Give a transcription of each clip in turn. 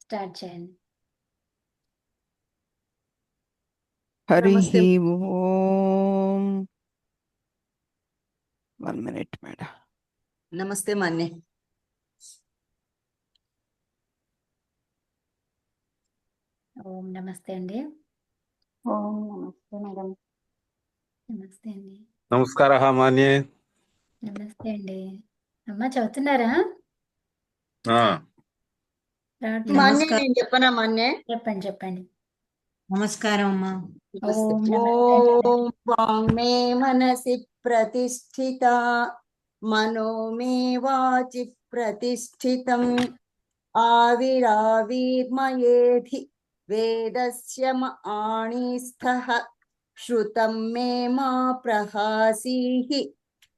Start చేయండి. హరి నమస్తే ఓం. 1 minute madam. నమస్తే మన్నే. ఓం నమస్తే అండి. ఓం నమస్తే మేడం. నమస్తే అండి. నమస్కారం మాన్యే. నమస్తే అండి. అమ్మ చదువుతున్నారా? ఆ, ప్రార్థన మన్నే నేను చెప్పనా మన్నే? చెప్పండి చెప్పండి. నమస్కారం అమ్మా. నమస్తే. ఓం నమస్తే అండి. ఓం వాంగ్మే మనసి ప్రతిష్ఠిత మనో మే వాచి ప్రతిష్ఠితం ఆవిరావిర్మయేధి వేదస్య ఆణిస్థః श्रुतं मे मा प्रहासीः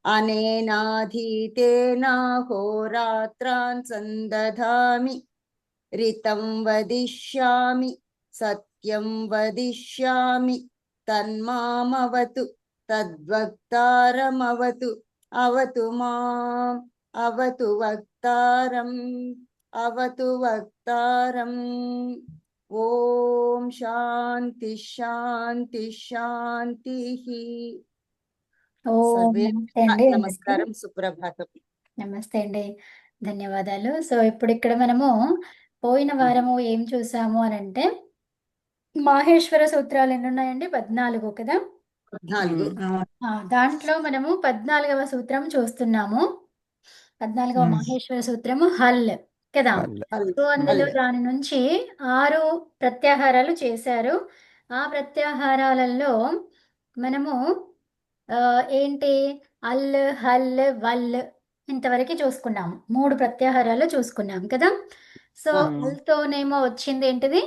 अनेनाधीतेनाहोरात्रान् सन्दधामि ऋतं वदिष्यामि सत्यं वदिष्यामि तन्मामवतु तद्वक्तारमवतु अवतु माम् अवतु वक्तारम् अवतु वक्तारम् ఓం శాంతి శాంతి శాంతి. ఓం సర్వే నమస్తే అండి. నమస్కారం, సుప్రభాతం. నమస్తే అండి, ధన్యవాదాలు. సో ఇప్పుడు ఇక్కడ మనము పోయిన వారము ఏం చూసాము అని అంటే మాహేశ్వర సూత్రాలు ఎన్ని ఉన్నాయండి? 14 కదా. 14. దాంట్లో మనము 14వ సూత్రం చూస్తున్నాము. 14వ మాహేశ్వర సూత్రము హల్ కదా. సో అందులో దాని నుంచి 6 ప్రత్యాహారాలు చేశారు. ఆ ప్రత్యాహారాలలో మనము ఏంటి అల్ హల్ వల్ ఇంతవరకు చూసుకున్నాము. 3 ప్రత్యాహారాలు చూసుకున్నాం కదా. సో అల్తోనేమో వచ్చింది ఏంటిది?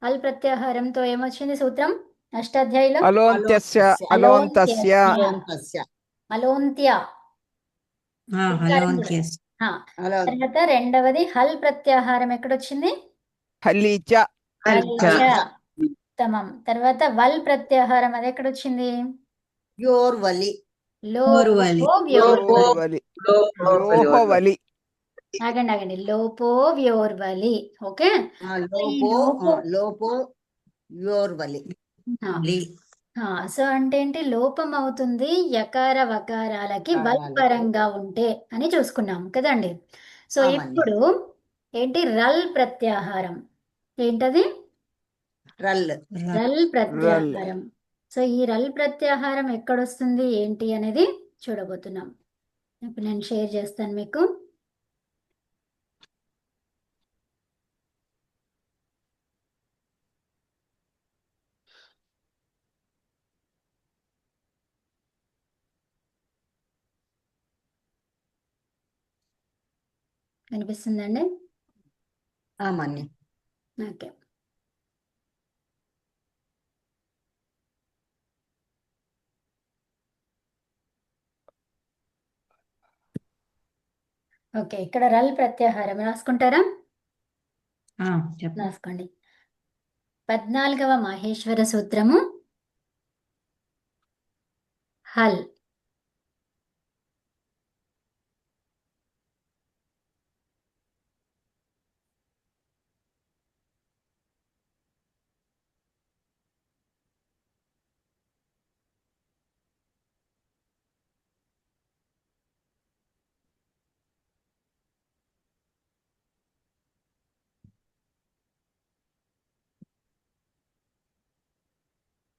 అల్ ప్రత్యాహారంతో ఏమొచ్చింది సూత్రం అష్టాధ్యాయులో? అలోంత్యస్య అలోంతస్య అలోంత్య. తర్వాత రెండవది హల్ ప్రత్యాహారం ఎక్కడొచ్చింది? హలీచ ఉత్తమం. తర్వాత వల్ ప్రత్యాహారం అది ఎక్కడొచ్చింది? యోర్వలి. లోహవలి. ఆగండి లోపో వ్యోర్వలి. ఓకే, లోపో యోర్వలి. సో అంటే ఏంటి? లోపం అవుతుంది యకార వకారాలకి వల్ పరంగా ఉంటే అని చూసుకున్నాం కదండి. సో ఇప్పుడు ఏంటి రల్ ప్రత్యాహారం? ఏంటది? రల్ ప్రత్యాహారం. సో ఈ రల్ ప్రత్యాహారం ఎక్కడొస్తుంది ఏంటి అనేది చూడబోతున్నాం. ఇప్పుడు నేను షేర్ చేస్తాను మీకు. కనిపిస్తుందండి? ఓకే. ఓకే, ఇక్కడ రల్ ప్రత్యాహారం రాసుకుంటారా? రాసుకోండి. 14వ మాహేశ్వర సూత్రము హల్.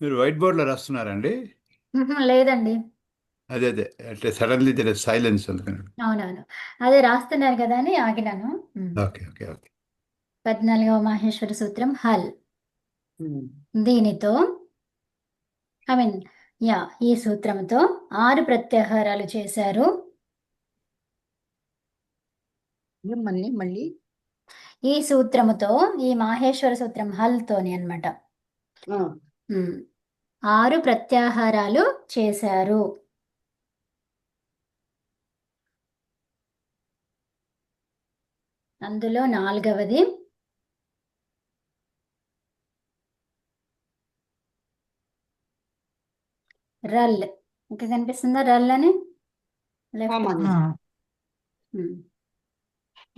మీరు వైట్ బోర్డ్ లో రాస్తున్నారండి? లేదండి. అదే అంటే సడన్లీ సైలెన్స్ అందుకని. అవునవును, అదే రాస్తున్నారు కదా అని ఆగినాను. Okay okay okay. 14వ మాహేశ్వర సూత్రం హల్. దీనితో ఈ సూత్రంతో 6 ప్రత్యాహారాలు చేశారు. మళ్ళీ ఈ సూత్రముతో, ఈ మాహేశ్వర సూత్రం హల్ తోని అన్నమాట 6 ప్రత్యాహారాలు చేశారు. అందులో 4వది రల్. ఇంకా కనిపిస్తుందా రల్ అని?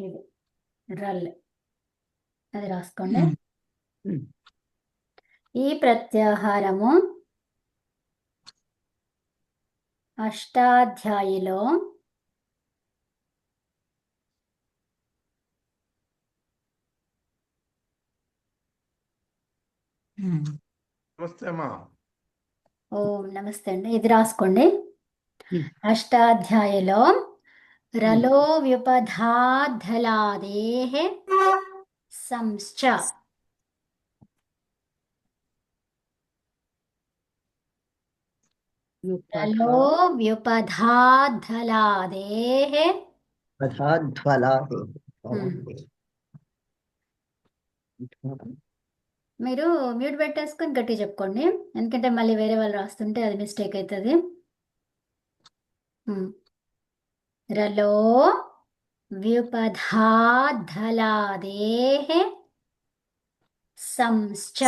ఇది రల్. అది రాసుకోండి. ఉమ్. ఈ ప్రత్యాహారము అష్టాధ్యాయిలో నమస్తే అమ్మా. ఓం నమస్తే అండి. ఇది రాసుకోండి. ఉమ్. అష్టాధ్యాయిలో రలో వ్యుపధాధలాదేః సంశ్చ రలో వ్యుపధాధలాదేః పదాధ్వలాదే. మీరు మ్యూట్ పెట్టేసుకొని గట్టి చెప్పుకోండి, ఎందుకంటే మళ్ళీ వేరే వాళ్ళు రాస్తుంటే అది మిస్టేక్ అవుతుంది. రలో వ్యుపధాధలాదేః సంశ్చ.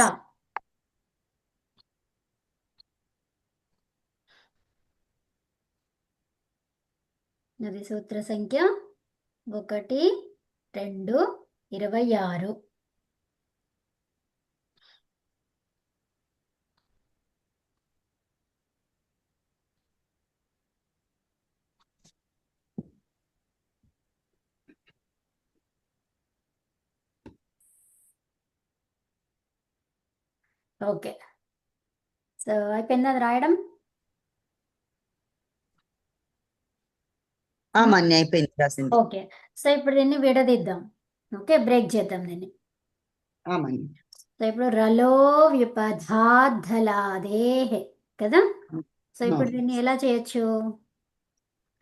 అది సూత్ర సంఖ్య 1, 2, 26. ఓకే, సో అయిపోయింది అది రాయడం. మన్ని అయిపోయింది రాసింది. ఓకే, సో ఇప్పుడు దీన్ని విడదీద్దాం. ఓకే, బ్రేక్ చేద్దాం దీన్ని. మన్ని సో ఇప్పుడు రలో వ్యుపధాధలాదేః కదా. సో ఇప్పుడు దీన్ని ఎలా చేయొచ్చు?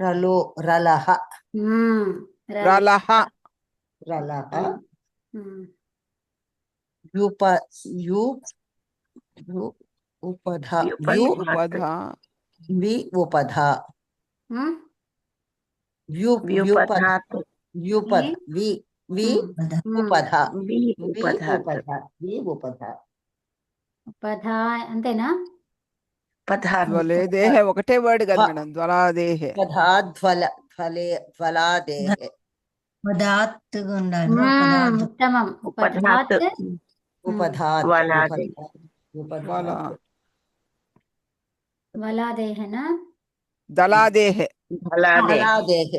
రలో రలహ రలహ రలహ మ్మ్. యూప యూ యూ ఉపధ యూ ఉపధ వి ఉపధ మ్మ్. యూపధ యూపధ వి వి మ్మ్. ఉపధ వి ఉపధ వి ఉపధ ఉపధ అంతేనా? జ్వలేదేహ ఒకటే వర్డ్ కదా మేడం, జ్వలాదేహ. ఉపధాధ్వల ధ్వలాదేహ ఉదాత్తుగా ఉండాలి. ఉత్తమం. ఉపధాత్ ఉపధాత్ వల ఉపధాత్ వలాదేహనా? దళాదేహ ధలాదేహ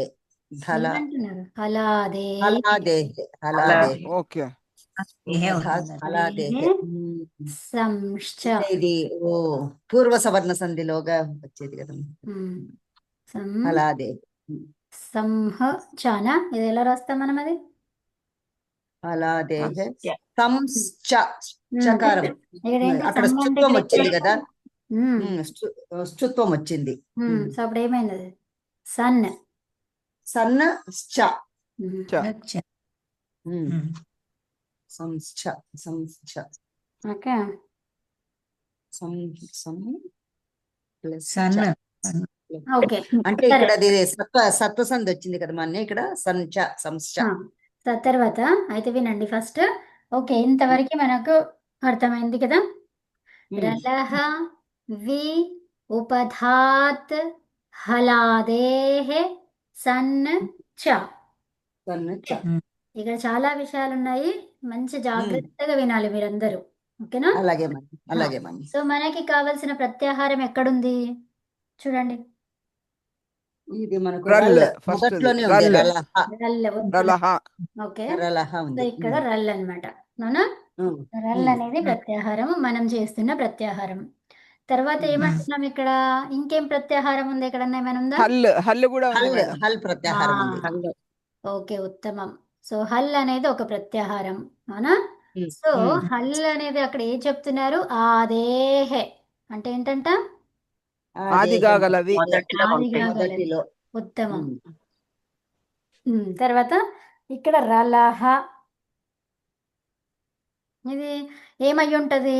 ధల ఏమంటున్నారు? హలాదే హలాదేహ హలాదేహ ఓకే. హలాదేహ సంశ్చ. ఇది ఓ పూర్వ సవర్ణ సంధిలోగా వచ్చేది కదా. హలాదేహ సంహ చానా. ఇది ఎలా రాస్తాం మనం అది? హలాదేహ సంశ్చ చకారం. ఇక్కడేంటి? అక్కడ సం అంటే స్థుత్వం ఇక్కడ వచ్చింది కదా. మ్మ్. స్థుత్వం వచ్చింది. సో అప్పుడు ఏమైంది అది? సన్. సన్న శ్చ చ. సంశ్చ సంశ్చ ఓకే, సం సం ప్లస్ సన్న ఓకే, అంటే ఇక్కడ అది సత్వ సంధి వచ్చింది కదా మన ఇక్కడ సంచ సంశ్చ. తర్వాత అయితే వినండి ఫస్ట్. ఓకే, ఇంతవరకు మనకు అర్థమైంది కదా. రలహ వి ఉపధాత్ హలాదేహ సన్ చ. సన్నచ ఇక్కడ చాలా విషయాలు ఉన్నాయి, మంచి జాగ్రత్తగా వినాలి మీరందరూ. ఓకేనా? అలాగే మని అలాగే మని. సో మనకి కావలసిన ప్రత్యాహారం ఎక్కడుంది చూడండి. ఇది మనకు రల్ రల్ ఫస్ట్ మొదట్లోనే ఉంది. రల్ రలహ రల్. రలహ ఓకే, రలహ సో ఉంది. ఇక్కడ రల్ అన్నమాట. అవునా? రల్ అనేది ప్రత్యాహారం, మనం చేస్తున్న ప్రత్యాహారం. తర్వాత ఏమంటున్నాం ఇక్కడ? ఇంకేం ప్రత్యాహారం ఉంది? ఎక్కడన్నా ఏమైనా ఉందా? హల్ కూడా ఉంది హల్ మేడం. హల్ ప్రత్యాహారం ఉంది. ఓకే, ఉత్తమం. సో హల్ అనేది ఒక ప్రత్యాహారం. అవునా? సో హల్ అనేది అక్కడ ఏం చెప్తున్నారు? ఆదేహే అంటే ఏంటంట? ఆదిగా గలవి. ఆదిగా గలవి. మొదటిలో. ఉత్తమం. తర్వాత ఇక్కడ రలహ, ఇది ఏమై ఉంటది?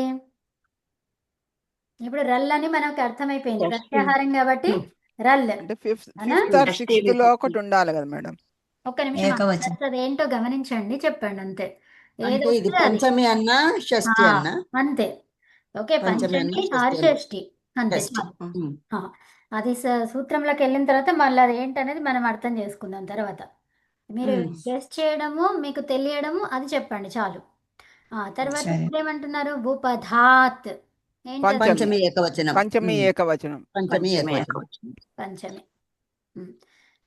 ఇప్పుడు రల్ అని మనకు అర్థమైపోయింది, ప్రత్యాహారం కాబట్టి రల్. అంటే ఫిఫ్త్ ఆర్ సిక్స్త్ లో ఒకటి ఉండాలి కదా మేడం. ఒక్క నిమిషం అది ఏంటో గమనించండి, చెప్పండి అంతే. అంటే ఇది వస్తే అది. పంచమి అన్నా షష్ఠి అన్నా అంతే. ఓకే, పంచమి అన్నా పంచమి షష్ఠి ఆర్ అన్నా. షష్ఠి అంతే షష్ఠి. చాలు. అది సూత్రంలోకి వెళ్ళిన తర్వాత మళ్ళీ అది ఏంటనేది మనం అర్థం చేసుకుందాం తర్వాత. మీరు గెస్ చేయడము, మీకు తెలియడము అది చెప్పండి చాలు. తర్వాత సరే. ఇప్పుడు ఏమంటున్నారు? ఉపధాత్. ఏంటది? పంచమి ఏకవచనం. పంచమి ఏకవచనం. పంచమి పంచమి ఏకవచనం. పంచమి. ఉమ్.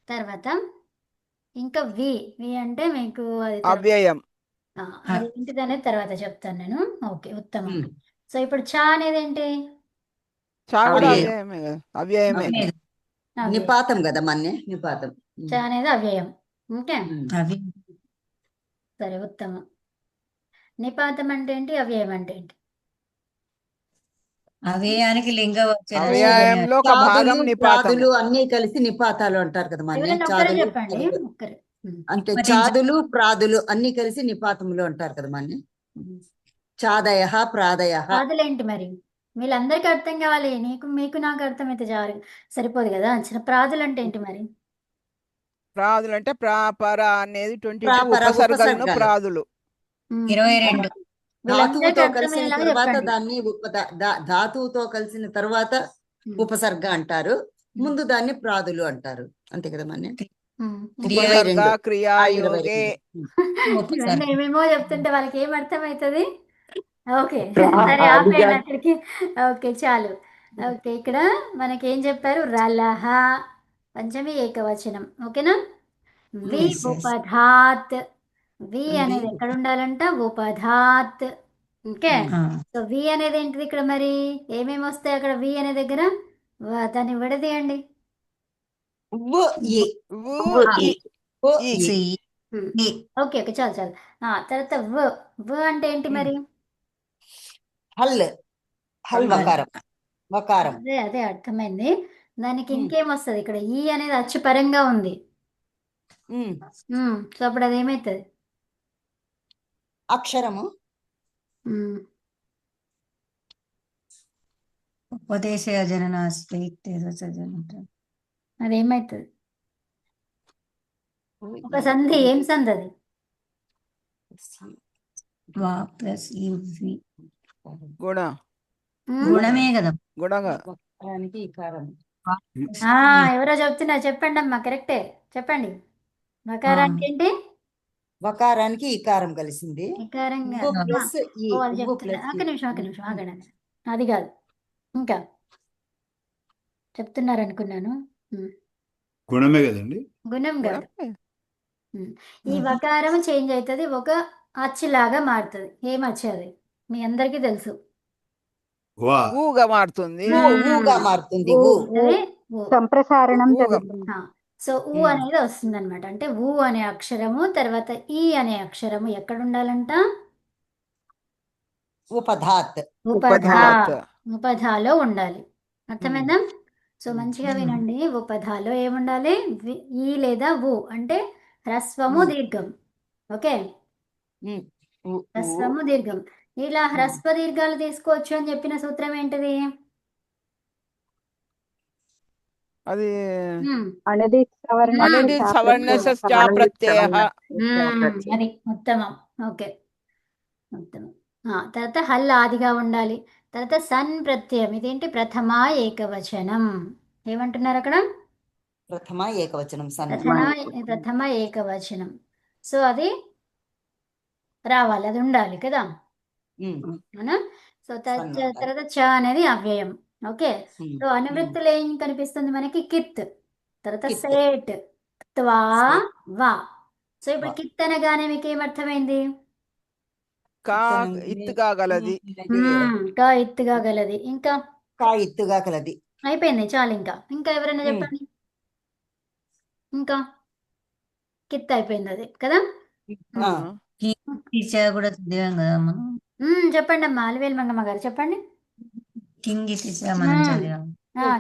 తర్వాత ఇంకా వి. వి అంటే మీకు అది తర్వాత అవ్యయం. అది ఏంటిది అనేది తర్వాత చెప్తాను నేను. ఓకే, ఉత్తమం. ఉమ్. సో ఇప్పుడు చ అనేది ఏంటి? చా కూడా అవ్యయం. అవ్యయమే కదా. అవ్యయమే. లేదు. అవ్యయం. నిపాతం కదా మన్నే నిపాతం. చ అనేది అవ్యయం. ఓకే, అవి సరే, ఉత్తమం. నిపాతం అంటే ఏంటి? అవ్యయం అంటే ఏంటి? అవ్యయానికి లింగవచన అవ్యయంలో ఒక భాగం చాదులు నిపాతము. ప్రాదులు అన్ని కలిసి నిపాతాలు అంటారు కదా మన్నే. ఎవరైనా ఒక్కరే చాదులు చెప్పండి. ప్రాదులు. ఒక్కరే. అంటే ఉపదించ- చాదులు ప్రాదులు అన్ని కలిసి నిపాతములు అంటారు కదా మన్నే. చాదయ ప్రాదయ. ప్రాదులేంటి మరి? వీళ్ళందరికీ అర్థం కావాలి. మీకు నాకు అర్థమైతే సరిపోదు కదా. చిన్న ప్రాదులు అంటే ఏంటి మరి? ప్రాదులు అంటే ప్రాపర అనేది 22 ప్రాపర ఉపసర్గలను ఉపసర్గాలు. ప్రాదులు. 22 వీళ్ళందరికీ ధాతువుతో కలిసిన అర్థమయ్యేలాగా తర్వాత చెప్పండి. దాన్ని ధాతువుతో కలిసిన తర్వాత ఉపసర్గ అంటారు. ముందు దాన్ని ప్రాదులు అంటారు. అంతే కదా మన్నే. క్రియ 22 22. క్రియాయోగే. 22. ఇవన్నీ ఏమేమో చెప్తుంటే వాళ్ళకి ఏం అర్థమవుతుంది? ఓకే, సరే ఆపేయండి అక్కడికి. ఓకే, చాలు. ఓకే, ఇక్కడ మనకి ఏం చెప్పారు? రలహ పంచమి ఏకవచనం. ఓకేనా? వి Yes, yes. ఉపధాత్. వి వి. అనేది ఎక్కడ ఉండాలంట? ఉపధాత్. ఓకే, ఆ, సో వి అనేది ఏంటిది ఇక్కడ మరి? ఏమేమి వస్తాయి అక్కడ వి అనే దగ్గర? దాన్ని విడదీయండి. ఉ ఇ. వు ఇ. ఇ. ఉ ఈ. ఇ. సి, ఈ. ఓకే, ఓకే, చాలు చాలు. తర్వాత వ అంటే ఏంటి మరి? హల్. హల్ వకారం. వకారం. అదే అదే అర్థమైంది. దానికి ఇంకేం వస్తుంది ఇక్కడ? ఈ అనేది అచ్చు పరంగా ఉంది. సో అప్పుడు అది ఏమవుతుంది? అక్షరము. ఉపదేశ జనన స్పీక్ అంటారు. అది ఏమవుతుంది? ఒక సంధి. ఏం సంధి అది? వా ప్లస్ యువి గుణ. గుణమే కదా. గుణగా. వకారానికి ఇకారం. ఎవరో చెప్తున్నారు, చెప్పండి అమ్మా. కరెక్టే, చెప్పండి. మకారానికి ఏంటి? వకారానికి ఇకారం కలిసింది. వికారంగా. ఉ ప్లస్ ఈ. ఓ, అది ఉ చెప్తున్నా. ప్లస్ ఒక నిమిషం ఆగండి. అది కాదు, ఇంకా చెప్తున్నారు అనుకున్నాను. గుణమే కదండి. గుణం కాదు. గుణమే. ఈ వకారం చేంజ్ అవుతుంది, ఒక అచ్చులాగా మారుతుంది. ఏం అచ్చు అది? మీ అందరికీ తెలుసు. వా. ఊగా మారుతుంది. ఊగా మారుతుంది. ఊ. అదే ఊ. సంప్రసారణం ఊగా. జరుగుతుంది. సో ఊ అనేది వస్తుంది అనమాట. అంటే ఊ అనే అక్షరము తర్వాత ఈ అనే అక్షరము ఎక్కడ ఉండాలంట? ఉపధాత్. ఉపధాత్. ఉపధాలో ఉండాలి. అర్థమైందా? సో మంచిగా వినండి. ఉపధాలో ఏముండాలి? ఈ లేదా ఊ అంటే హ్రస్వము దీర్ఘం. ఓకే, హ్రస్వము దీర్ఘం. ఇలా హ్రస్వ దీర్ఘాలు తీసుకోవచ్చు అని చెప్పిన సూత్రం ఏంటిది? అది అణదిత్ సవర్ణ అనిదిత్ సవర్ణస్య చ ప్రత్యయః. అది ఉత్తమం. ఓకే, ఉత్తమం. తర్వాత హల్ ఆదిగా ఉండాలి. తర్వాత సన్ ప్రత్యయం. ఇదేంటి? ప్రథమ ఏకవచనం. ఏమంటున్నారు అక్కడ? ప్రథమ ఏకవచనం. ప్రథమ ఏకవచనం. సో అది రావాలి, అది ఉండాలి కదా. అవునా? సో తర్వాత చ అనేది అవ్యయం. ఓకే, సో అనువృత్తులు ఏం కనిపిస్తుంది మనకి? కిత్, తర్వాత కిత్. సేట్, త్వా, వా. సో ఇప్పుడు కిత్ అనగానే మీకు ఏమర్థమైంది? కా ఇత్తుగా గలది. కా ఎత్తుగా గలది. ఇంకా కా ఎత్తుగా కలది. అయిపోయింది, చాలు. ఇంకా ఎవరైనా చెప్పండి. ఇంకా కిత్ అయిపోయింది అది కదా. టీచర్ కూడా చదివాం కదా మనం. చెప్పండి అమ్మా. అలివేలు మంగమ్మ గారు చెప్పండి. కింగి టీచర్ మనం చదివాం.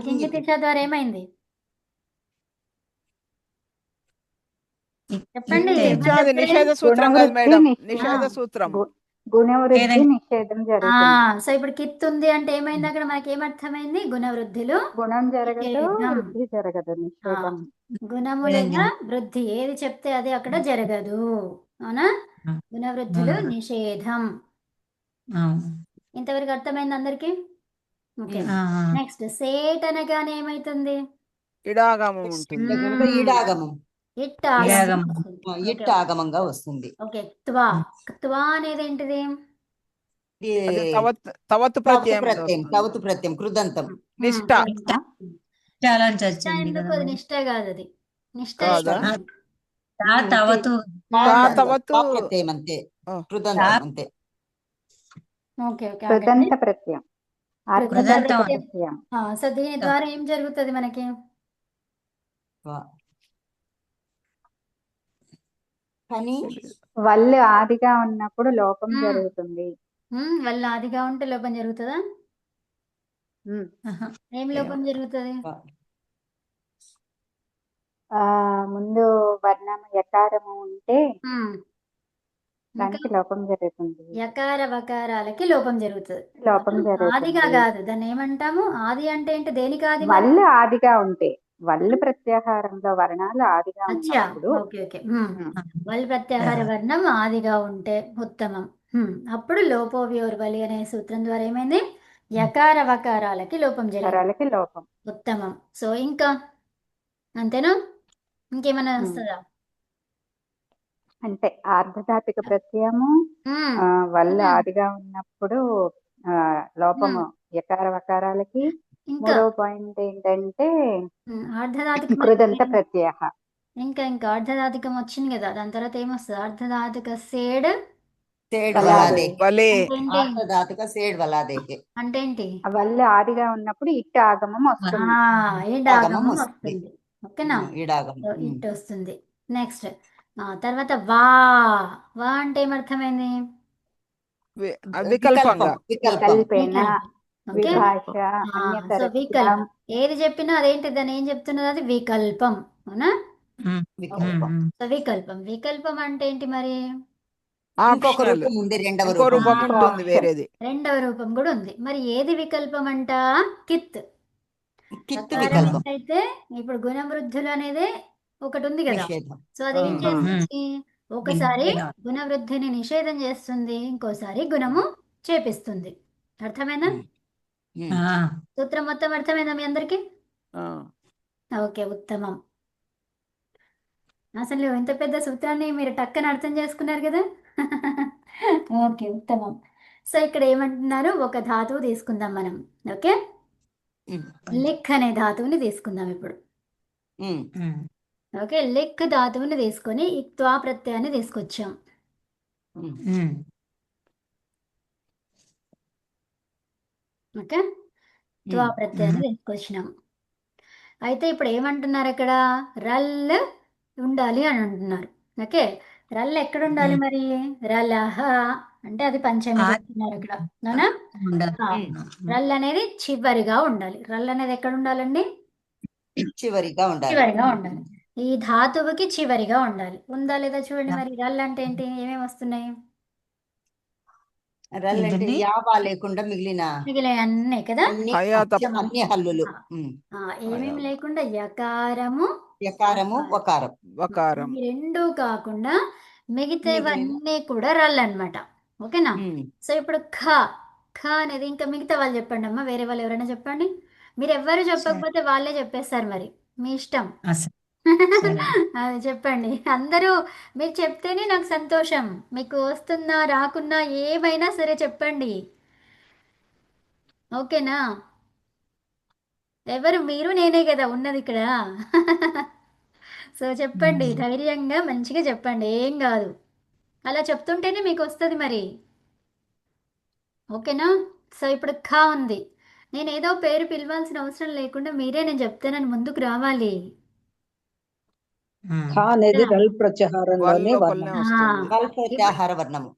కింగితి చ ద్వారా ఏమైంది? చెప్పండి. అది నిషేధ సూత్రం కాదు మేడం. నిషేధ సూత్రం. గుణవృద్ధి నిషేధం జరుగుతుంది. సో ఇప్పుడు కిత్ ఉంది అంటే ఏమైంది అక్కడ? మనకి ఏమర్థమైంది? గుణవృద్ధిలో గుణం జరగదు, నిషేధం. వృద్ధి జరగదు, నిషేధం. గుణము లేదా వృద్ధి ఏది చెప్తే అది అక్కడ జరగదు. అవునా? గుణవృద్ధులు నిషేధం. ఇంతవరకు అర్థమైంది అందరికి? ఓకే, నెక్స్ట్ సేట్ అనగానే ఏమైతుంది? ఇడాగమం ఉంటుంది. ఈడాగమం. ఇట్టాగమం. ఇట్టాగమంగా వస్తుంది. ఓకే, త్వా. త్వా అనేది ఏంటిది? అదే తవత్ తవత్ ప్రత్యయం మీద వస్తుంది. తవతు ప్రత్యయం కృదంతం. నిష్ఠ చాలా నిష్ట వచ్చింది ఎందుకు? కదా అది మరి. నిష్ట కాదు, అది నిష్ట కాదా? తవతు తవతు ప్రత్యయం అంతే, ఆ. కృదంతం అంతే. ఓకే ఓకే, ఆగండి. కృదంత ప్రత్యయం, కృదంత కృదంతం ప్రత్యయం. ప్రత్యయం. సో దీని ద్వారా ఏం జరుగుతుంది మనకి? కానీ వల్లు ఆదిగా ఉన్నప్పుడు లోపం జరుగుతుంది. వల్ల ఆదిగా ఉంటే లోపం జరుగుతుందా? ఏం లోపం జరుగుతుంది? ముందు వర్ణం యకారము ఉంటే ఇంకా దానికి లోపం జరుగుతుంది. యకార వకారాలకి లోపం జరుగుతుంది. లోపం ఆదిగా జరుగుతుంది. కాదు, దాన్ని ఏమంటాము? ఆది అంటే ఏంటి? దేనికి ఆది మరి? వల్లు ఆదిగా ఉంటే, వల్లు ప్రత్యాహారంలో వర్ణాలు ఆదిగా అచ్చా, ఉన్నప్పుడు ఓకే ఓకే. వల్ ప్రత్యాహార వర్ణం ఆదిగా ఉంటే ఉత్తమం. అప్పుడు లోపోవ్యోర్వలి అనే సూత్రం ద్వారా ఏమైంది? యకార వకారాలకి లోపం జరిగింది. వరాలకి లోపం. ఉత్తమం. సో ఇంకా అంతేనా? ఇంకేమైనా వస్తుందా? అంటే ఆర్ధధాతుక ప్రత్యయము వల్లు ఆదిగా ఉన్నప్పుడు లోపము యకార వకారాలకి. ఇంకా మూడవ పాయింట్ ఏంటంటే ఆర్ధధాతుకం కృదంత ప్రత్యయ. ఇంకా అర్ధధాతుకం వచ్చింది కదా, దాని తర్వాత ఏమొస్తుంది? అర్ధధాతుక సేడ్ వలాదే. వలే అంటే ఏంటి? ఆర్ధధాతుక సేడ్ వలాదేకే. అంటే ఏంటి? వల్లు ఆదిగా ఉన్నప్పుడు ఇట్టు ఆగమం వస్తుంది. ఈడాగమం వస్తుంది. ఓకేనా? ఈడాగమం. సో ఇట్ వస్తుంది. నెక్స్ట్ తర్వాత వా వా అంటే ఏమర్థమైంది? వికల్పంగా. వికల్పేన ఓకే. విభాష సో అన్యతరత్వం. వికల్పం ఏది చెప్పినా అదేంటి? దాన్ని ఏం చెప్తున్నది? అది వికల్పం. అవునా? వికల్పం. సో వికల్పం అంటే ఏంటి మరి? ఇంకొక ఆప్షనల్, రూపం ఉంది, రెండవ ఇంకో రూపం. రూపం ఉంటుంది వేరేది. రెండవ రూపం కూడా ఉంది. మరి ఏది వికల్పం అంట? కిత్. కిత్తు ప్రకారం వికల్పం. ఏంటైతే ఇప్పుడు గుణవృద్ధులు అనేది ఒకటి ఉంది కదా, నిషేధం. సో అది ఏం చేస్తుంది? ఒకసారి నిషేధం. గుణవృద్ధిని నిషేధం చేస్తుంది, ఇంకోసారి గుణము చేపిస్తుంది. అర్థమైందా? సూత్రం మొత్తం అర్థమైందా మీ అందరికి? ఆ. ఓకే, ఉత్తమం. అసలు ఇంత పెద్ద సూత్రాన్ని మీరు టక్కన అర్థం చేసుకున్నారు కదా. ఓకే, ఉత్తమం. సో ఇక్కడ ఏమంటున్నారు? ఒక ధాతువు తీసుకుందాం మనం. ఓకే, లిక్ అనే ధాతువుని తీసుకుందాం ఇప్పుడు. ఓకే, లిక్ ధాతువుని తీసుకొని ఈ త్వా ప్రత్యయాన్ని తీసుకొచ్చాం. ఓకే, త్వా ప్రత్యయాన్ని తీసుకొచ్చినాం. అయితే ఇప్పుడు ఏమంటున్నారు అక్కడ? రల్ ఉండాలి అని అంటున్నారు. ఓకే, రల్ ఎక్కడ ఉండాలి మరి? రలహ అంటే అది పంచమి చెప్తున్నారు అక్కడ. అవునా? రల్ అనేది చివరిగా ఉండాలి. రల్ అనేది ఎక్కడ ఉండాలండి? చివరిగా ఉండాలి. చివరిగా ఉండాలి. ఈ ధాతువుకి చివరిగా ఉండాలి. ఉందా లేదా చూడండి. మరి రల్ అంటే ఏంటి? ఏమేమి వస్తున్నాయి? రల్ అంటే యావా లేకుండా మిగిలిన అన్నీ కదా, అన్ని హల్లులు. ఏమేమి లేకుండా యకారము యకారము వకారం. వకారం. ఈ రెండు కాకుండా మిగతావన్నీ కూడా రల్ అన్నమాట. ఓకేనా? సో ఇప్పుడు ఖ అనేది ఇంకా మిగతా వాళ్ళు చెప్పండి అమ్మా. వేరే వాళ్ళు ఎవరైనా చెప్పండి. మీరు ఎవ్వరు చెప్పకపోతే వాళ్ళే చెప్పేస్తారు, మరి మీ ఇష్టం. అది చెప్పండి అందరూ. మీరు చెప్తేనే నాకు సంతోషం. మీకు వస్తున్నా రాకున్నా ఏమైనా సరే చెప్పండి. ఓకేనా? ఎవరు? మీరు నేనే కదా ఉన్నది ఇక్కడ. సో చెప్పండి, ధైర్యంగా మంచిగా చెప్పండి, ఏం కాదు. అలా చెప్తుంటేనే మీకు వస్తుంది మరి. ఓకేనా? సో ఇప్పుడు ఖా ఉంది. నేను ఏదో పేరు పిలవాల్సిన అవసరం లేకుండా మీరే నేను చెప్తానని ముందుకు రావాలి. ఖా అనేది రల్ ప్రత్యాహారంలోనే వల్లోపలనే వర్ణం. వస్తుంది. రల్ ప్రత్యాహార వర్ణము.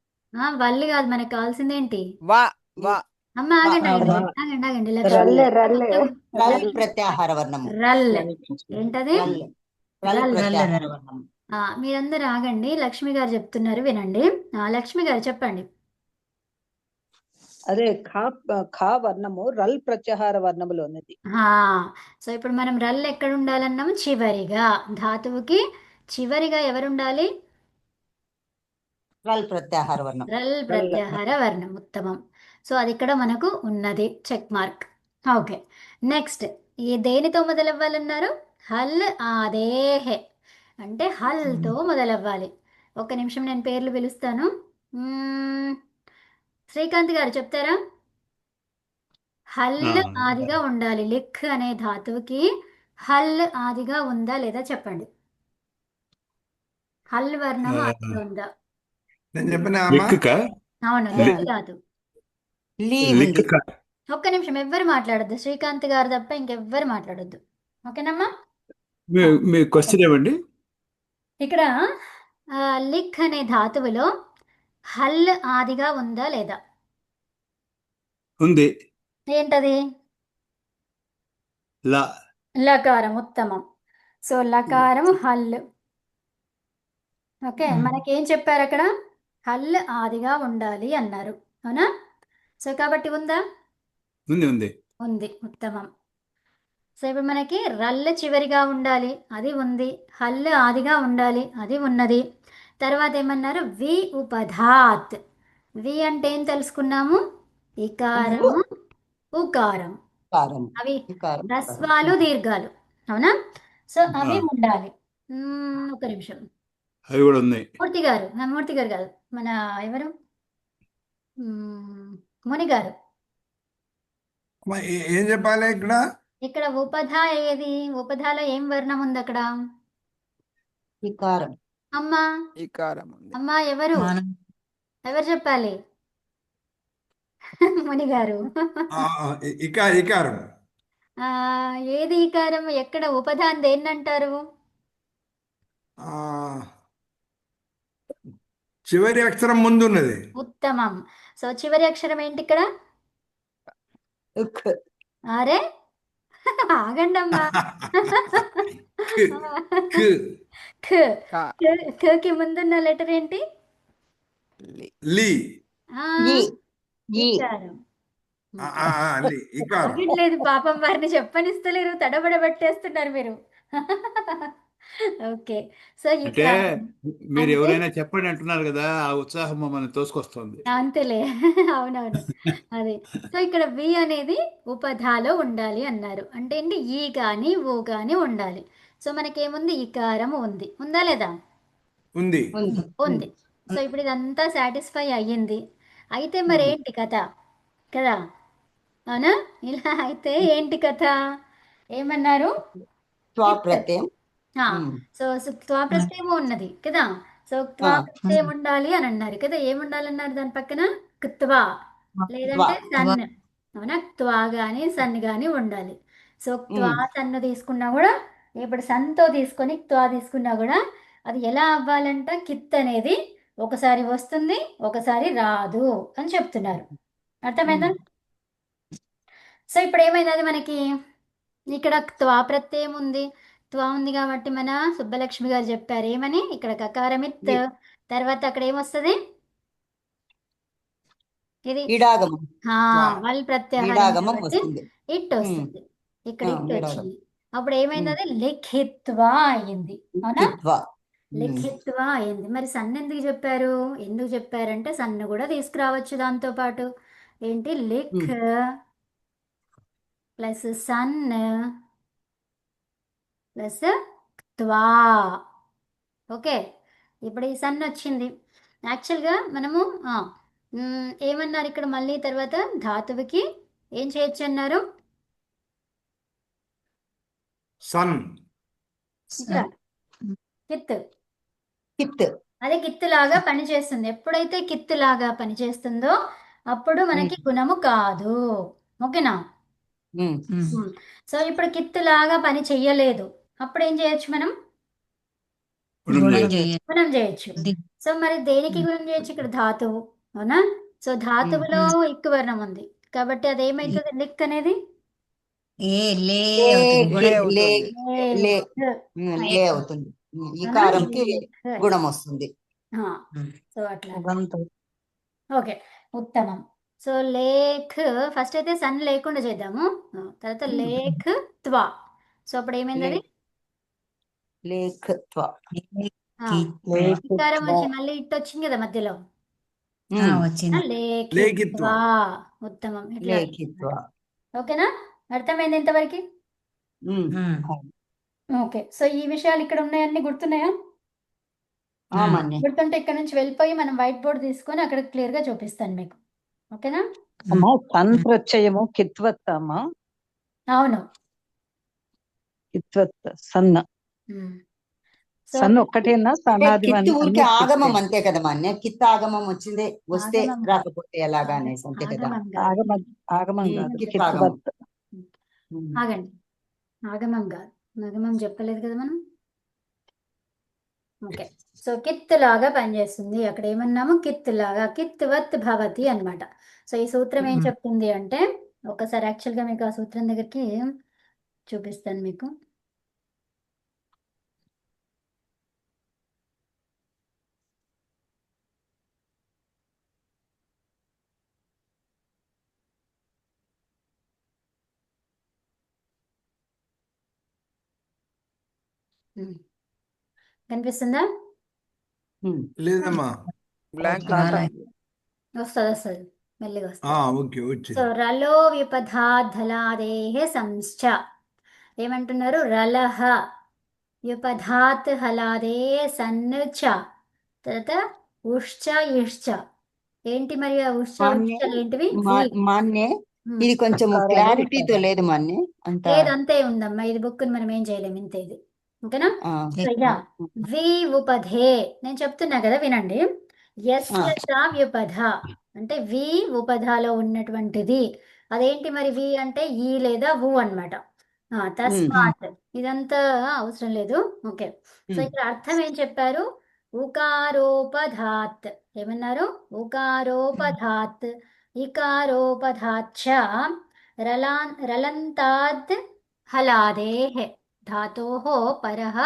వల్లి కాదు, మనకు కావాల్సిందేంటి? వా వా అమ్మ ఆగండి ఆగండి వా. ఆగండి ఆగండి. రల్ రల్ రల్ ప్రత్యాహార వర్ణము. రల్ ఏంటది? రల్ రల్ ప్రత్యాహార వర్ణము. మీరందరూ ఆగండి. లక్ష్మి గారు చెప్తున్నారు, వినండి. లక్ష్మి గారు చెప్పండి. అదే ఖా వర్ణము రల్ ప్రత్యాహార వర్ణములో ఉన్నది. సో ఇప్పుడు మనం రల్ ఎక్కడ ఉండాలన్నాము? చివరిగా. ధాతువుకి చివరిగా ఎవరు ఉండాలి? రల్ ప్రత్యాహార వర్ణం. రల్ ప్రత్యాహార వర్ణం. ఉత్తమం. సో అది ఇక్కడ మనకు ఉన్నది, చెక్ మార్క్. ఓకే, నెక్స్ట్ ఈ దేనితో మొదలవ్వాలన్నారు? హల్ ఆదేహే అంటే హల్తో మొదలవ్వాలి. ఒక నిమిషం, నేను పేర్లు పిలుస్తాను. శ్రీకాంత్ గారు చెప్తారా? హల్ ఆ, ఆదిగా ఉండాలి. లిక్ అనే ధాతువుకి హల్ ఆదిగా ఉందా లేదా చెప్పండి. హల్ వర్ణం ఆ, ఆదిగా ఉందా? నేను చెప్పిన అమ్మా లిక్ అవును, లి- లిక్ కాదు. లీ లిక్ ఉంది. ఒక్క నిమిషం, ఎవ్వరు మాట్లాడొద్దు. శ్రీకాంత్ గారు తప్ప ఇంకెవ్వరు మాట్లాడొద్దు. ఓకేనమ్మా? మీ క్వశ్చన్ ఏమండి? ఇక్కడ లిక్ అనే ధాతువులో హల్ ఆదిగా ఉందా లేదా? ఉంది. ఏంటది? లా లకారం. ఉత్తమం. సో లకారం హల్. ఓకే, మనకేం చెప్పారు అక్కడ? హల్ ఆదిగా ఉండాలి అన్నారు, అవునా? సో కాబట్టి ఉందా? ఉంది. ఉంది. ఉంది. ఉత్తమం. సో ఇప్పుడు మనకి రల్ చివరిగా ఉండాలి, అది ఉంది. హల్ ఆదిగా ఉండాలి, అది ఉన్నది. తర్వాత ఏమన్నారు? వి ఉపధాత్. వి అంటే ఏం తెలుసుకున్నాము? ఇకారము, ఉకారం. కారం. అవి కారం. హ్రస్వాలు, దీర్ఘాలు, అవునా? సో అవి ఆ, ఉండాలి. ఒక నిమిషం. అవి కూడా ఉన్నాయి. మూర్తి గారు, మూర్తి గారు కాదు, మన ఎవరు, ముని గారు. అమ్మా, ఏం చెప్పాలి ఇక్కడ? ఇక్కడ ఉపధ ఏది? ఉపధాలో ఏం వర్ణం ఉంది అక్కడ? ఈ కారం. అమ్మా, ఈకారం ఉంది. అమ్మా ఎవరు మనం ఎవరు చెప్పాలి? ముని గారు. ఇకారం. ఆ, ఏది ఈకారం? ఎక్కడ ఉపధాన్ దేన్నంటారు? ఆ, చివరి అక్షరం ముందున్నది. ఉత్తమం. సో చివరి అక్షరం ఏంటి ఇక్కడ? ఉక్. అరే ఆగండి అమ్మా. క్. క్. ఖ. కా. ఖకి ముందున్న లెటర్ ఏంటి? లి. లీ. ఆ, ఈ. ఈ. ఈకారం. లీ. ఇకారం. ఆగట్లేదు పాపం, వారిని చెప్పనిస్తలేరు, తడబడబట్టేస్తున్నారు మీరు. ఓకే, సో అంటే ఇక్కడ మీరు అంటే ఎవరైనా చెప్పండి అంటున్నారు కదా, ఆ ఉత్సాహం మమ్మల్ని తోసుకొస్తుంది. అంతేలే. అవునవును, అదే. సో ఇక్కడ వి అనేది ఉపధాలో ఉండాలి అన్నారు. అంటే ఏంటి? ఈ కానీ ఓ కానీ ఉండాలి. సో మనకేముంది? ఇకారం ఉంది. ఉందా లేదా? ఉంది. ఉంది. ఉంది. సో ఇప్పుడు ఇదంతా సాటిస్ఫై అయ్యింది. అయితే మరి ఏంటి కథ కదా? అవునా? ఇలా అయితే ఏంటి కథ? ఏమన్నారు? త్వా కిత్. ప్రత్యయం. ఆ, సో త్వా ప్రత్యయం ఉన్నది కదా? సో త్వా ప్రత్యయం ఉండాలి అని అన్నారు కదా? ఏముండాలన్నారు దాని పక్కన? క్త్వా, లేదంటే సన్. అవునా? త్వా గాని సన్ గాని ఉండాలి. సో త్వా సన్ను తీసుకున్నా కూడా, ఇప్పుడు సన్తో తీసుకొని త్వా తీసుకున్నా కూడా అది ఎలా అవ్వాలంట? కిత్ అనేది ఒకసారి వస్తుంది, ఒకసారి రాదు అని చెప్తున్నారు. అర్థమైందా? సో ఇప్పుడు ఏమైంది? అది మనకి ఇక్కడ త్వా ప్రత్యయం ఉంది. త్వా ఉంది కాబట్టి మన సుబ్బలక్ష్మి గారు చెప్పారు ఏమని? ఇక్కడ కకారమిత్, తర్వాత అక్కడ ఏమొస్తుంది? ఇది ఈడాగమం. వల్ ప్రత్యాహారం ఈడాగమం కాబట్టి వస్తుంది. ఇట్ వస్తుంది. ఇక్కడ ఇట్ ఈడాగమం. వచ్చింది. అప్పుడు ఏమైంది? అది లిఖిత్వా అయింది, అవునా? కిత్వా. లిఖిత్వా అయింది. మరి సన్ ఎందుకు చెప్పారు? ఎందుకు చెప్పారంటే సన్ను కూడా తీసుకురావచ్చు దాంతో పాటు. ఏంటి? లిఖ్ ప్లస్ సన్ ప్లస్ త్వా. ఓకే, ఇప్పుడు ఈ సన్ వచ్చింది. యాక్చువల్గా మనము ఏమన్నారు ఇక్కడ? మళ్ళీ తర్వాత ధాతువుకి ఏం చేయొచ్చు అన్నారు? సన్. ఇక్కడ కిత్. కిత్. అదే కిత్తులాగా పనిచేస్తుంది. ఎప్పుడైతే కిత్తులాగా పనిచేస్తుందో అప్పుడు మనకి గుణము కాదు. ఓకేనా? సో ఇప్పుడు కిత్తులాగా పని చెయ్యలేదు, అప్పుడు ఏం చేయొచ్చు మనం? గుణం చేయొచ్చు. సో మరి దేనికి గుణం చేయొచ్చు? ఇక్కడ ధాతువు, అవునా? సో ధాతువులో ఇక్కు వర్ణం ఉంది కాబట్టి అది ఏమైతుంది? లిక్ అనేది లే లే అవుతుంది. లే అవుతుంది. ఈ కారంకి గుణం వస్తుంది. సో అట్లా. ఓకే, ఉత్తమం. సో లేఖ్ ఫస్ట్ అయితే సన్ లేకుండా చేద్దాము, తర్వాత లేఖ్ త్వా. సో అప్పుడు ఏమైంది? అది లేఖత్వ. ఇకారం వచ్చి మళ్ళీ ఇట్ వచ్చింది కదా మధ్యలో, వచ్చింది. లేఖిత్వా. ఉత్తమం. ఇట్లా. లేఖిత్వ. ఓకేనా? అర్థమైంది ఇంతవరకు? ఓకే, సో ఈ విషయాలు ఇక్కడ ఉన్నాయన్నీ గుర్తున్నాయా? గుర్తుంటే ఇక్కడ నుంచి వెళ్ళిపోయి మనం వైట్ బోర్డ్ తీసుకొని అక్కడ క్లియర్గా చూపిస్తాను మీకు. ఓకేనా? అమ్మా సన్ ప్రత్యయము కిత్వత్ అమ్మా, అవును. కిత్వత్ సన్ ఉమ్. సో సన్ ఒక్కటేనా అంటే సనాది కిత్తు ఊరికి అన్ని ఆగమం కిత్తే. అంతే కదా మాన్య, కిత్ ఆగమం వస్తే ఆగమం కాదు. రాకపోతే ఎలాగా అనేసి అంతే కదా. ఆగమం కాదు. ఆగమం ఆగమం కాదు, కిత్ ఆగమం. కిత్వత్. ఆగండి. ఆగమం కాదు. ఆగమం చెప్పలేదు కదా మనం. ఓకే. సో కిత్ లాగా పనిచేస్తుంది. అక్కడ ఏమన్నాము? కిత్ లాగా, కిత్వత్ భవతి అన్నమాట. సో ఈ సూత్రం ఏం చెప్తుంది అంటే, ఒకసారి యాక్చువల్గా మీకు ఆ సూత్రం దగ్గరికి చూపిస్తాను మీకు. కనిపిస్తుందా? లేదమ్మా. బ్లాంక్ రాలే. వస్తుంది మెల్లిగా వస్తుంది. ఓకే సో వచ్చింది. రలో వ్యుపధాధలాదేహ సంశ్చ ఏమంటున్నారు? రలహ వ్యుపధాత్ హలాదే సన్ చ తర్వాత ఉశ్చ ఇశ్చ. ఏంటి మరి ఆ ఉశ్చ మాన్య ఉశ్చలు ఏంటివి? మాన్య ఇది కొంచెం క్లారిటీతో లేదు మాన్య అంత. లేదంతే ఉందమ్మా. ఇది బుక్ మనం ఏం చేయలేము, ఇంతే ఇది. ఓకేనా? సో యా వి ఉపధే నేను చెప్తున్నా కదా, వినండి. యస్య చ వ్యుపధ అంటే వి ఉపధలో ఉన్నటువంటిది. అదేంటి మరి? వి అంటే ఈ లేదా వు అన్నమాట. తస్మాత్ ఇదంతా అవసరం లేదు. ఓకే. సో ఇక్కడ అర్థం ఏం చెప్పారు? ఉకారోపధాత్. ఏమన్నారు? ఉకారోపధాత్ ఇకారోపధాచ్చ రలంతాద్ హలాదేః धातोः परः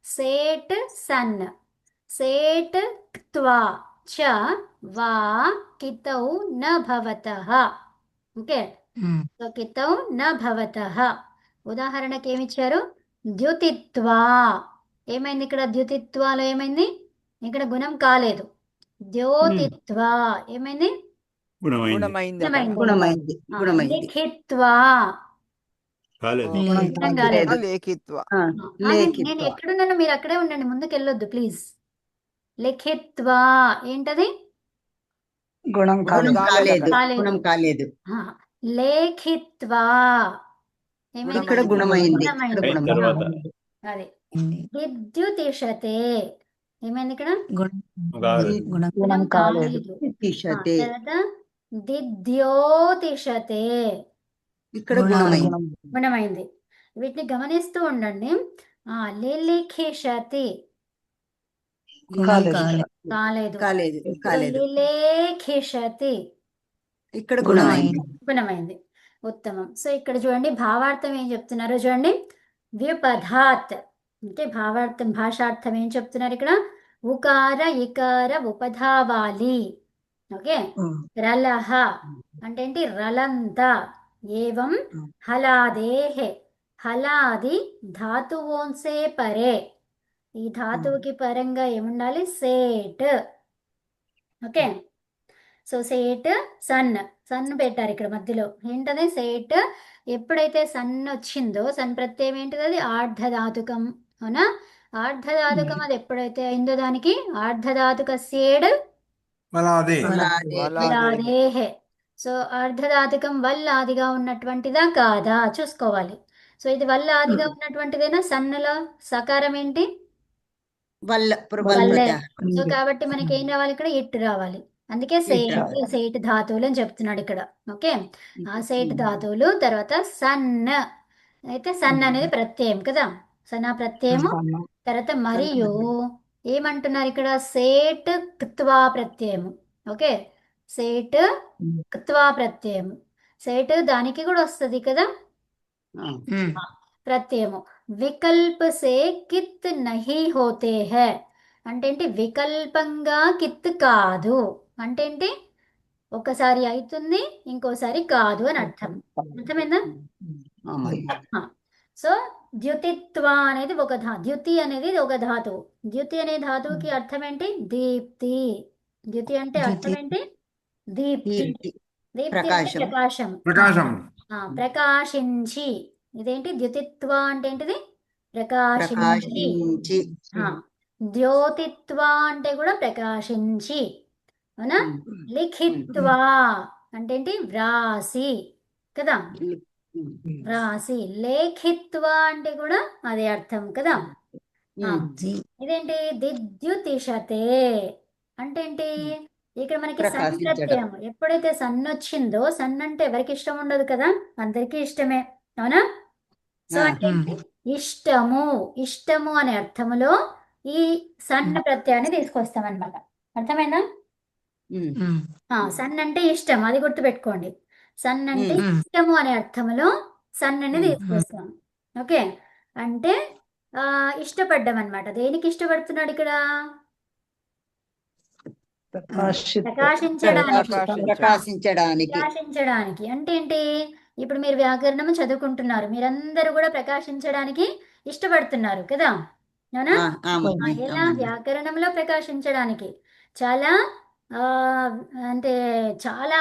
सेट् सन् सेट् क्त्वा च वा कितौ न भवतः. ఓకే. సో కితౌ న భవతః. ఉదాహరణకి ఏమి ఇచ్చారు? ద్యుతిత్వా. ఏమైంది ఇక్కడ? ద్యుతిత్వాలో ఏమైంది? ఇక్కడ గుణం కాలేదు. ద్యోతిత్వా ఏమైంది? గుణమైంది. గుణమైంది. లిఖిత్వా కాలేదు. గుణం కాలేదు. లేఖిత్వ. నేను ఎక్కడున్నాను, మీరు అక్కడే ఉండండి, ముందుకు వెళ్ళొద్దు ప్లీజ్. లిఖిత్వా ఏంటది? గుణం కాలేదు. కాలేదు. లేఖిత్వా ఏమైంది? ఇక్కడ గుణమైంది. తర్వాత అదే. విద్యుతిషతే ఏమైంది ఇక్కడ? గుణం కాలేదు. తర్వాత దిద్యోతిషతే ఇక్కడ గుణమైంది. వీటిని గమనిస్తూ ఉండండి. లిలిఖిషతి కాలేదు. లిలేఖిషతి ఇక్కడ గుణమైంది. ఉత్తమం. సో ఇక్కడ చూడండి భావార్థం ఏం చెప్తున్నారో చూడండి. వ్యుపధాత్ అంటే భావార్థం, భాషార్థం ఏం చెప్తున్నారు ఇక్కడ? ఉకార ఇకార ఉపధావాలి. ఓకే. రలహ అంటే ఏంటి? రలంత. ఏవం హలాదేః హలాది ధాతువోంసే పరే. ఈ ధాతువుకి పరంగా ఏముండాలి? సేట్. ఓకే. సో సేట్ సన్. సన్ పెట్టారు ఇక్కడ మధ్యలో. ఏంటది? సేట్. ఎప్పుడైతే సన్ వచ్చిందో, సన్ ప్రత్యయం ఏంటిది? అది ఆర్ధధాతుకం. అవునా? ఆర్ధధాతుకం అది ఎప్పుడైతే అయిందో దానికి ఆర్ధధాతుకస్యేడ్ వలాదేః. సో అర్ధధాతుకం వల్లాదిగా ఉన్నటువంటిదా కాదా చూసుకోవాలి. సో ఇది వల్లాదిగా ఉన్నటువంటిదేనా? సన్నలో సకారం ఏంటి? వల్లే. సో కాబట్టి మనకి ఏం రావాలి ఇక్కడ? ఇట్ రావాలి. అందుకే సేట్ ధాతువులు అని చెప్తున్నాడు ఇక్కడ. ఓకే. ఆ సేట్ ధాతువులు. తర్వాత సన్ అయితే సన్ అనేది ప్రత్యయం కదా, సన్నా ప్రత్యయము. తర్వాత మరియు ఏమంటున్నారు ఇక్కడ? సేట్ క్త్వా ప్రత్యయము. ఓకే. సేట్ క్త్వా ప్రత్యయము. సేట్ దానికి కూడా వస్తుంది కదా ప్రత్యయము. వికల్ప సే కిత్ నహి హోతే హై అంటే ఏంటి? వికల్పంగా కిత్ కాదు అంటే ఏంటి? ఒకసారి అవుతుంది, ఇంకోసారి కాదు అని అర్థం. అర్థమైందా? సో ద్యుతిత్వ అనేది ఒక ద్యుతి అనేది ఒక ధాతువు. ద్యుతి అనే ధాతువుకి అర్థం ఏంటి? దీప్తి. ద్యుతి అంటే అర్థం ఏంటి? దీప్తి. దీప్తి అంటే ప్రకాశం. ప్రకాశించి. ఇదేంటి? ద్యుతిత్వ అంటే ఏంటిది? ప్రకాశించి. ద్యోతిత్వ అంటే కూడా ప్రకాశించి. అవునా? లిఖిత్వ అంటే ఏంటి? వ్రాసి కదా, వ్రాసి. లేఖిత్వా అంటే కూడా అదే అర్థం కదా. ఆ, ఇదేంటి? దిద్యుతిషతే అంటే ఏంటి? ఇక్కడ మనకి సన్ ప్రకాశించడం. ప్రత్యయం. ఎప్పుడైతే సన్ వచ్చిందో, సన్ అంటే ఎవరికి ఇష్టం ఉండదు కదా, అందరికీ ఇష్టమే, అవునా? సో ఆ. అంటే ఏంటి? ఇష్టము. ఇష్టము అనే అర్థములో ఈ సన్ ప్రత్యయాన్ని తీసుకొస్తాం అనమాట. అర్థమైందా? సన్ అంటే ఇష్టం, అది గుర్తుపెట్టుకోండి. సన్ అంటే ఇష్టము అనే అర్థములో సన్ అనేది తీసుకొస్తాం. ఓకే, అంటే ఇష్టపడ్డం అనమాట. దేనికి ఇష్టపడుతున్నాడు ఇక్కడ? ప్రకాశించడానికి. ప్రకాశించడానికి. ప్రకాశించడానికి అంటే ఏంటి? ఇప్పుడు మీరు వ్యాకరణం చదువుకుంటున్నారు, మీరందరూ కూడా ప్రకాశించడానికి ఇష్టపడుతున్నారు కదా, అవునా? ఎలా? వ్యాకరణంలో ప్రకాశించడానికి చాలా అంటే చాలా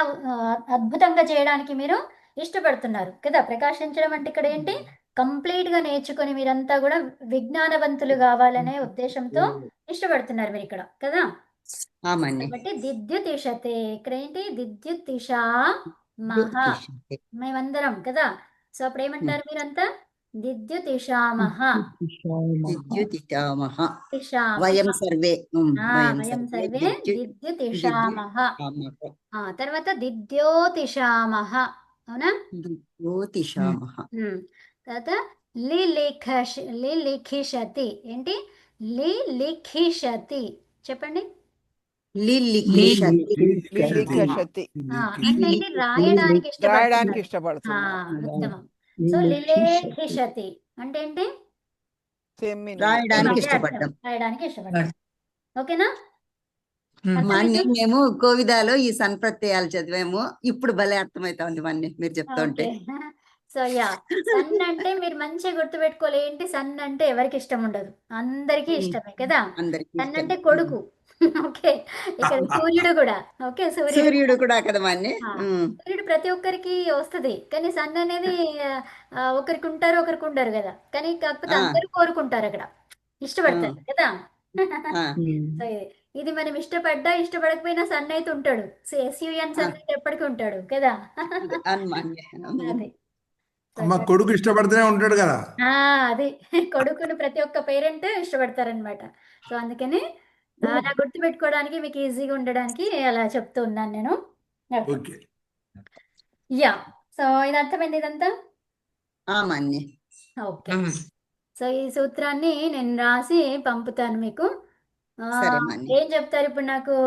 అద్భుతంగా చేయడానికి మీరు ఇష్టపడుతున్నారు కదా. ప్రకాశించడం అంటే ఇక్కడ ఏంటి? కంప్లీట్ గా నేర్చుకొని మీరంతా కూడా విజ్ఞానవంతులు కావాలనే ఉద్దేశంతో ఇష్టపడుతున్నారు మీరు ఇక్కడ కదా. కాబట్టి దిద్యుతిషతే ఇక్కడ ఏంటి? దిద్యుతిషా మహ, మేమందరం కదా. సో అప్పుడు ఏమంటారు మీరంతా? దిద్యుతిషామహ. విద్యుతిషామః. తిషామః. వయం సర్వే. వయం సర్వే దిద్యుతిషామః. తర్వాత దిద్యోతిషామః, అవునా? దిద్యోతిషామః. తర్వాత లిలిఖిషతి. ఏంటి? లిలిఖిషతి చెప్పండి. లిలిఖిషతి. లిలిఖిషతి. అంటే ఏంటి? రాయడానికి రాయడానికి ఇష్టపడుతున్నారు. ఇష్టపడుతున్నారు. ఉత్తమం. సో లిలేఖిషతి అంటే ఏంటి? Same meaning. రాయడానికి అదే అర్థం. ఇష్టపడ్డం. రాయడానికి ఇష్టపడతాం. ఓకేనా? మన్ని మేము కోవిదాలో ఈ సన్ ప్రత్యయాలు చదివాము. ఇప్పుడు భలే అర్థమవుతుంది మన్ని మీరు చెప్తుంటే. సో సన్ అంటే మీరు మంచిగా గుర్తుపెట్టుకోవాలి. ఏంటి? సన్ అంటే ఎవరికి ఇష్టం ఉండదు, అందరికీ ఇష్టమే కదా. అందరికీ సన్ ఇష్టం. అంటే కొడుకు. ఓకే, ఇక్కడ సూర్యుడు కూడా. ఓకే, సూర్యుడు కూడా కదా మన్ని. సూర్యుడు ప్రతి ఒక్కరికి వస్తది, కానీ సన్ అనేది ఒకరికి ఉంటారు, ఒకరికి ఉండరు కదా. కానీ కాకపోతే అందరూ కోరుకుంటారు అక్కడ, ఇష్టపడతారు కదా. సో ఇది మనం ఇష్టపడ్డా ఇష్టపడకపోయినా సన్ అయితే ఉంటాడు. SUN సన్ అయితే ఎప్పటికీ ఉంటాడు కదా. అది అమ్మ కొడుకు ఇష్టపడితేనే ఉంటాడు కదా. అది కొడుకును ప్రతి ఒక్క పేరెంట్ ఇష్టపడతారనమాట. సో అందుకని అలా గుర్తు పెట్టుకోవడానికి మీకు ఈజీగా ఉండడానికి అలా చెప్తూ ఉన్నాను నేను. ఓకే. సో ఇది అర్థమైంది ఇదంతా. మన్ని. ఓకే, సో ఈ సూత్రాన్ని నేను రాసి పంపుతాను మీకు. సరే మన్ని. ఏం చెప్తారు ఇప్పుడు నాకు?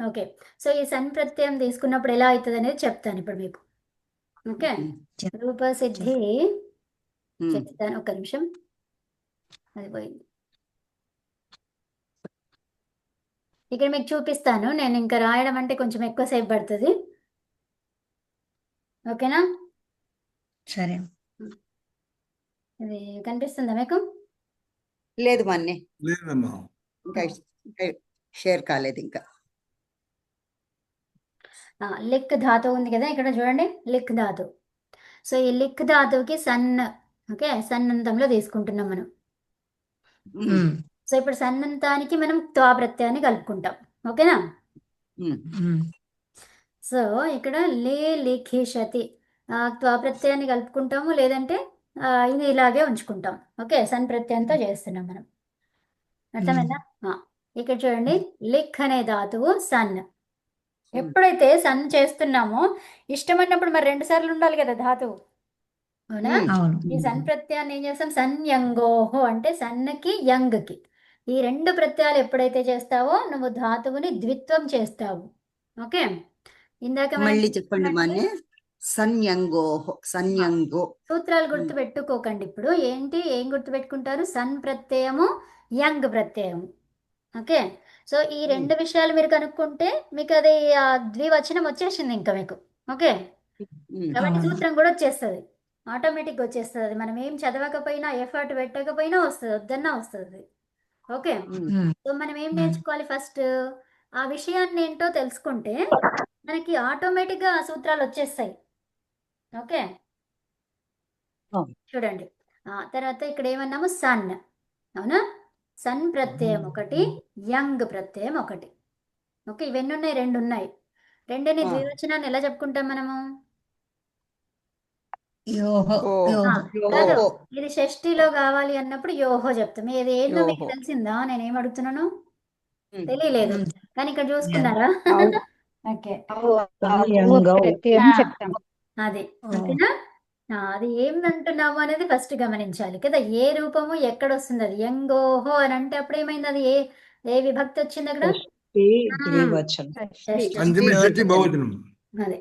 ఓకే, సో ఈ సన్ ప్రత్యయం తీసుకున్నప్పుడు ఎలా అవుతుంది అనేది చెప్తాను ఇప్పుడు మీకు. ఓకే, రూపసిద్ధి చెప్తాను. ఒక్క నిమిషం, అది పోయింది. ఇక్కడ మీకు చూపిస్తాను. నేను ఇంకా రాయడం అంటే కొంచెం ఎక్కువసేపు పడుతుంది. ఓకేనా? సరే. ఇది కనిపిస్తుందా మీకు? లేదు మన్ని, లేదమ్మా. ఇంకా షేర్ కాలేదు ఇంకా. లిక్ ధాతువు ఉంది కదా ఇక్కడ, చూడండి. లిక్ ధాతువు. సో ఈ లిక్ ధాతువుకి సన్. ఓకే, సన్నంతంలో తీసుకుంటున్నాం మనం. సో ఇప్పుడు సన్నంతానికి మనం త్వా ప్రత్యయాన్ని కలుపుకుంటాం. ఓకేనా? సో ఇక్కడ లిఖిషతి త్వా ప్రత్యయాన్ని కలుపుకుంటాము, లేదంటే ఇది ఇలాగే ఉంచుకుంటాం. ఓకే, సన్ ప్రత్యయంతో చేస్తున్నాం మనం. అర్థమైందా? ఇక్కడ చూడండి, లిక్ అనే ధాతువు సన్. ఎప్పుడైతే సన్ చేస్తున్నామో, ఇష్టం అన్నప్పుడు మరి 2 సార్లు ఉండాలి కదా ధాతువు, అవునా? ఈ సన్ ప్రత్యయాన్ని ఏం చేస్తాం? సన్ యంగోహో అంటే సన్కి యంగ్కి. ఈ 2 ప్రత్యయాలు ఎప్పుడైతే చేస్తావో నువ్వు ధాతువుని ద్విత్వం చేస్తావు. ఓకే, ఇందాక మళ్ళీ చెప్పండి మన్ని. సన్యంగో. సూత్రాలు గుర్తు పెట్టుకోకండి ఇప్పుడు. ఏం గుర్తు పెట్టుకుంటారు? సన్ ప్రత్యయము, యంగ్ ప్రత్యయము. ఓకే, సో ఈ 2 విషయాలు మీరు కనుక్కుంటే మీకు అది ద్వివచనం వచ్చేసింది ఇంకా మీకు. ఓకే, కాబట్టి సూత్రం కూడా వచ్చేస్తుంది, ఆటోమేటిక్గా వచ్చేస్తుంది. మనం ఏం చదవకపోయినా, ఎఫర్ట్ పెట్టకపోయినా వస్తుంది, వద్దన్నా వస్తుంది. ఓకే, సో మనం ఏం నేర్చుకోవాలి? ఫస్ట్ ఆ విషయాన్ని ఏంటో తెలుసుకుంటే మనకి ఆటోమేటిక్గా ఆ సూత్రాలు వచ్చేస్తాయి. ఓకే, చూడండి. తర్వాత ఇక్కడ ఏమన్నాము? సన్, అవునా? సన్ ప్రత్యయం ఒకటి, యంగ్ ప్రత్యయం ఒకటి. ఓకే, ఇవన్నీ ఉన్నాయి, 2 ఉన్నాయి. రెండుని ఆ. ద్వివచనాన్ని ఎలా చెప్పుకుంటాం మనము? యోహో ఓ. యోహో కాదు, ఓహో ఇది షష్ఠిలో కావాలి అన్నప్పుడు యోహో చెప్తాం. ఇది ఏందో మీకు యోహో. తెలిసిందా? నేనేం అడుగుతున్నాను ఉమ్. తెలియలేదు, కానీ ఇక్కడ చూసుకున్నారా? అవు ఓకే, అవు ప్రత్యయం చెప్తాం. అది ఓకేనా? అది ఏమంటున్నాము అనేది ఫస్ట్ గమనించాలి కదా. ఏ రూపము ఎక్కడ వస్తుంది? అది యంగోహో అని అంటే అప్పుడు ఏమైంది? అది ఏ ఏ విభక్తి వచ్చింది అక్కడ? షష్ఠి ద్వివచనం. షష్ఠి. పంచమి షష్ఠి బహువచనం అదే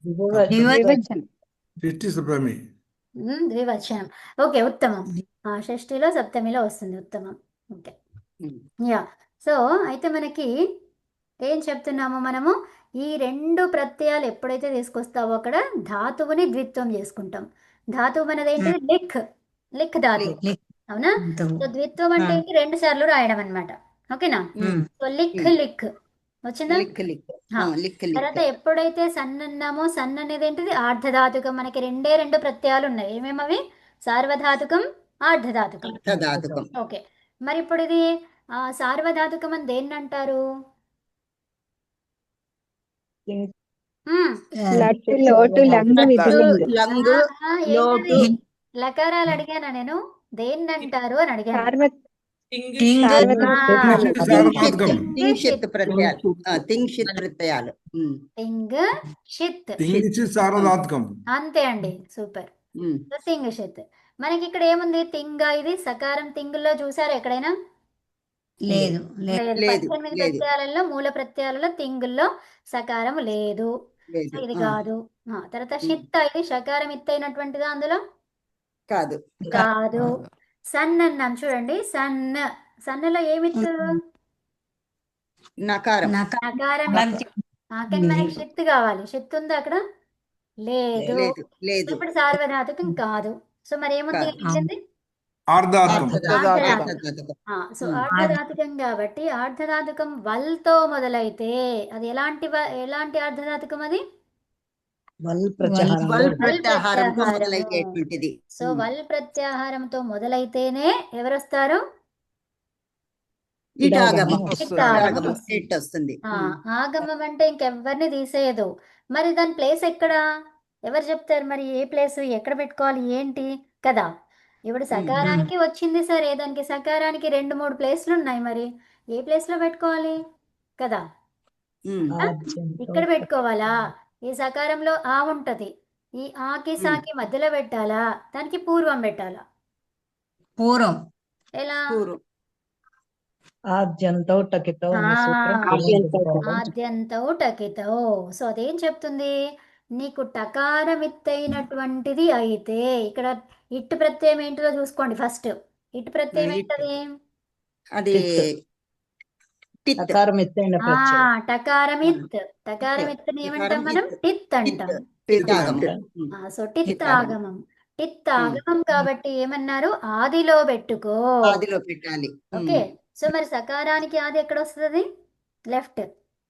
ద్వివచనం. షష్ఠి సప్తమి ద్వివచనం. ఓకే, ఉత్తమం. షష్ఠిలో సప్తమిలో వస్తుంది, ఉత్తమం. ఓకే, ఉమ్. యా. సో అయితే మనకి ఏం చెప్తున్నాము మనము? ఈ రెండు ప్రత్యయాలు ఎప్పుడైతే తీసుకొస్తావో అక్కడ ధాతువుని ద్విత్వం చేసుకుంటాం. ధాతువు అనేది ఏంటిది? లిక్. లిక్ ధాతువు, లిక్. అవునా? సో ద్విత్వం అంటే ఏంటి? 2 సార్లు రాయడం అన్నమాట. ఓకేనా? సో లిక్ లిక్ వచ్చిందా? లిక్ లిక్ హా. లిక్ తర్వాత లిక్ ఎప్పుడైతే సన్ అన్నామో, సన్ అనేది ఏంటిది? ఆర్ధధాతుకం. మనకి రెండు ప్రత్యయాలు ఉన్నాయి. ఏమేమవి? సార్వధాతుకం, ఆర్ధధాతుకం. ధాతుకం. ఓకే, మరి ఇప్పుడు ఇది సార్వధాతుకం అని దేన్ని అంటారు? లట్టు లోటు లంగు విధిలింగ్. లంగు లోటు ఏంటది? లకారాలు అడిగానా నేను? దేన్ని అంటారు అని అడిగాను. కింగ్ సార్వధాతుకం తింగ్ ప్రత్యయాలు. తింగ్ షిత్ ప్రత్యయాలు. తింగ్ షిత్. తింగిచి సార్వధాతుకం అంతే అండి, సూపర్. తింగ్ షిత్. మనకి ఇక్కడ ఏముంది? తింగ. ఇది సకారం. తింగుల్లో చూసారా ఎక్కడైనా? లేదు లేదు లేదు. లేదు, 18 లేదు. ప్రత్యయాలలో, మూల ప్రత్యయాలలో తింగుల్లో సకారం లేదు. లేదు. సో ఇది ఆ, కాదు. తర్వాత షిత్త. ఇది షకారం ఇత్తైనటువంటిదా అందులో? కాదు. కాదు. సన్ అన్నాం చూడండి. సన్నులో ఏమిత్తు? నకారం. నకారం ఇత్తు. కానీ మనకి షిత్ కావాలి. షిత్ ఉందా అక్కడ? లేదు. లేదు, లేదు. ఇప్పుడు సార్వధాతుకం కాదు. సో మరి ఏముంది? కాదు. మిగిలింది ఆర్ధాతుకం ఆర్ధధాతుకం. సో ఆర్ధధాతుకం కాబట్టి ఆర్ధధాతుకం వల్తో మొదలైతే అది ఎలాంటి ఆర్ధధాతుకం? అది వల్ ప్రత్యాహారం. వల్ వల్ ప్రత్యాహారంతో ప్రత్యాహారము. మొదలయ్యేటువంటిది. సో వల్ ప్రత్యాహారంతో మొదలైతేనే ఎవరొస్తారు? ఇటాగమం. ఇటాగమం వస్తుంది. ఇట్ వస్తుంది. ఆగమం అంటే ఇంకెవరిని తీసేయదు. మరి దాని ప్లేస్ ఎక్కడ? ఎవరు చెప్తారు? మరి ఏ ప్లేస్ ఎక్కడ పెట్టుకోవాలి ఏంటి కదా? ఇప్పుడు సకారానికి వచ్చింది సరే, దానికి సకారానికి 2-3 ప్లేస్లు ఉన్నాయి. మరి ఏ ప్లేస్ లో పెట్టుకోవాలి కదా? ఇక్కడ పెట్టుకోవాలా? ఈ సకారంలో ఆ ఉంటది. ఈ ఆకి సాకి మధ్యలో పెట్టాలా? దానికి పూర్వం పెట్టాలా? పూర్వం. ఎలా? ఆద్యంతో టకితో అనే సూత్రం ఆద్యంతౌ టకితౌ. సో అదేం చెప్తుంది? నీకు టకారమిత్తైనటువంటిది అయితే ఇక్కడ ఇట్టు ప్రత్యయం ఏంటిదో చూసుకోండి ఫస్ట్. ఇటు ప్రత్యయం ఏంటది? అది టిత్. టకారం ఎత్తైన ప్రత్యయం. టకారమిత్తుని ఏమంటాం మనం? టిత్ అంటాం. టిత్తాగమం. సో టిత్ ఆగమం. టిత్ ఆగమం కాబట్టి ఏమన్నారు? ఆదిలో పెట్టుకో. ఆదిలో పెట్టాలి. ఓకే, సో మరి సకారానికి ఆది ఎక్కడ వస్తుంది? లెఫ్ట్.